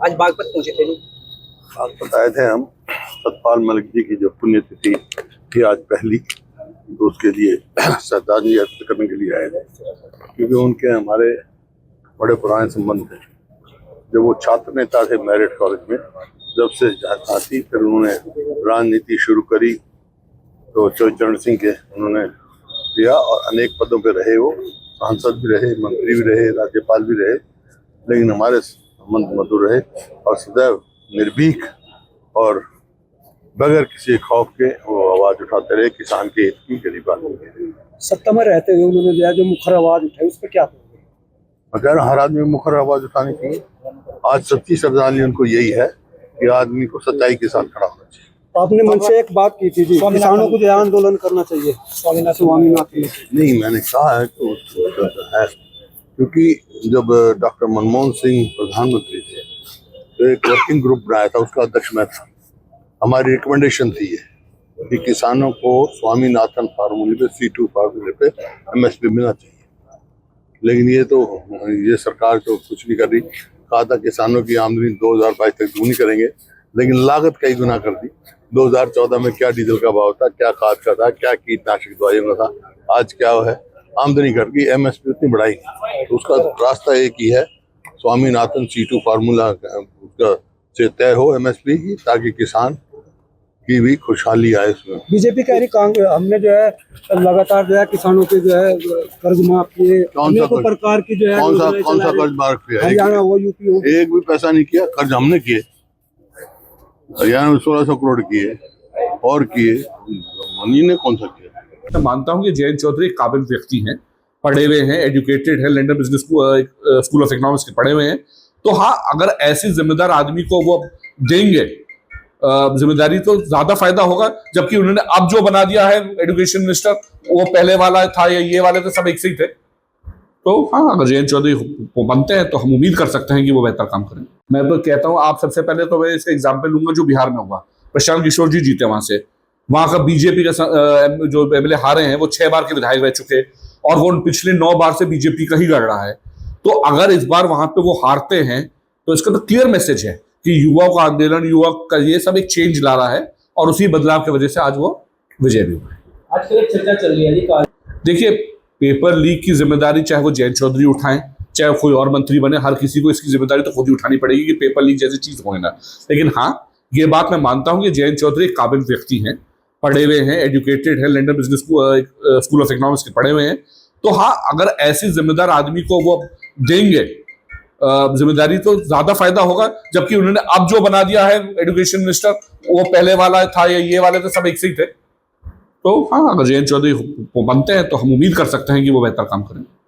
आज बागपत पहुंचे थे। बागपत आए थे हम। सतपाल मलिक जी की जो पुण्यतिथि थी आज पहली, तो उसके लिए श्रद्धांजलि अर्पित करने के लिए आए थे, क्योंकि उनके हमारे बड़े पुराने संबंध थे। जब वो छात्र नेता थे मेरिट कॉलेज में, जब से थी, फिर उन्होंने राजनीति शुरू करी तो चरण सिंह के उन्होंने दिया और अनेक पदों पे रहे। वो सांसद भी रहे, मंत्री भी रहे, राज्यपाल भी रहे, लेकिन हमारे संबंध मधुर रहे और सदैव निर्भीक और बगैर किसी खौफ के वो आवाज उठाते रहे किसान के हित की, गरीब आदमी की। सत्ता में रहते हुए उन्होंने जो मुखर आवाज उठाई, उस पर क्या मैं कह रहा हूँ हर आदमी मुखर आवाज उठानी चाहिए। आज सच्ची श्रद्धांजलि उनको यही है कि आदमी को सच्चाई के साथ खड़ा होना चाहिए। आपने मन से एक बात की थी जी, किसानों को जो आंदोलन करना चाहिए स्वामीनाथन। नहीं, मैंने कहा है कि है, क्योंकि जब डॉक्टर मनमोहन सिंह प्रधानमंत्री थे तो एक वर्किंग ग्रुप बनाया था, उसका अध्यक्ष मैं था। हमारी रिकमेंडेशन थी ये कि किसानों को स्वामीनाथन फार्मूले पे C2 फार्मूले पे MSP मिलना चाहिए, लेकिन ये सरकार तो कुछ नहीं कर रही। कहा था किसानों की आमदनी 2022 तक दूनी करेंगे, लेकिन लागत कई गुना कर दी। 2014 में क्या डीजल का भाव था, क्या खाद का था, क्या कीटनाशक दवाइयों का था, आज क्या है आमदनी कर दी, MSP उतनी बढ़ाई। तो उसका रास्ता एक ही है, स्वामीनाथन C2 फार्मूला उसका से तय हो MSP की, ताकि किसान की भी खुशहाली आए इसमें। बीजेपी कह रही कांग्रेस हमने जो है लगातार जो है किसानों के जो है कर्ज माफ किए, अनेकों प्रकार की जो है कौन सा कर्ज माफ किया? हरियाणा हो, यूपी हो, एक भी पैसा नहीं किया। कर्ज हमने किए, हरियाणा में 1600 करोड़ किए और किए, मनी ने कौन सा किया? मैं मानता हूं कि जयंत चौधरी एक काबिल व्यक्ति हैं, पढ़े हुए हैं, एजुकेटेड है, London business school of economics के पढ़े हुए हैं। तो हाँ, अगर ऐसी जिम्मेदार आदमी को वो देंगे जिम्मेदारी तो ज्यादा फायदा होगा। जबकि उन्होंने अब जो बना दिया है एजुकेशन मिनिस्टर, वो पहले वाला था या ये वाले तो सब एक से ही थे। तो हाँ, अगर जयंत चौधरी वो बनते हैं तो हम उम्मीद कर सकते हैं कि वो बेहतर काम करें। मैं तो कहता हूँ, आप सबसे पहले तो मैं इसका एग्जाम्पल लूंगा जो बिहार में हुआ। प्रशांत किशोर जी जीते वहां का बीजेपी का जो MLA हारे हैं वो 6 बार के विधायक रह चुके और वो पिछले 9 बार से बीजेपी का ही लड़ रहा है। तो अगर इस बार वहां पे वो हारते हैं तो इसका तो क्लियर मैसेज है कि युवाओं का आंदोलन, युवा का ये सब एक चेंज ला रहा है और उसी बदलाव की वजह से आज वो विजय भी हुआ है। आजकल चर्चा चल रही है। देखिए, पेपर लीक की जिम्मेदारी चाहे वो जयंत चौधरी उठाएं, चाहे कोई और मंत्री बने, हर किसी को इसकी जिम्मेदारी तो खुद ही उठानी पड़ेगी कि पेपर लीक जैसी चीज हो ना। लेकिन हाँ, ये बात मैं मानता हूं कि जयंत चौधरी एक काबिल व्यक्ति हैं, पढ़े हुए हैं, एजुकेटेड है, London business school of economics के पढ़े हुए हैं। तो हाँ, अगर ऐसी जिम्मेदार आदमी को वो देंगे जिम्मेदारी तो ज्यादा फायदा होगा। जबकि उन्होंने अब जो बना दिया है एजुकेशन मिनिस्टर, वो पहले वाला था या ये वाले तो सब एक से ही थे। तो हाँ, अगर जयंत चौधरी वो बनते हैं तो हम उम्मीद कर सकते हैं कि वो बेहतर काम करें।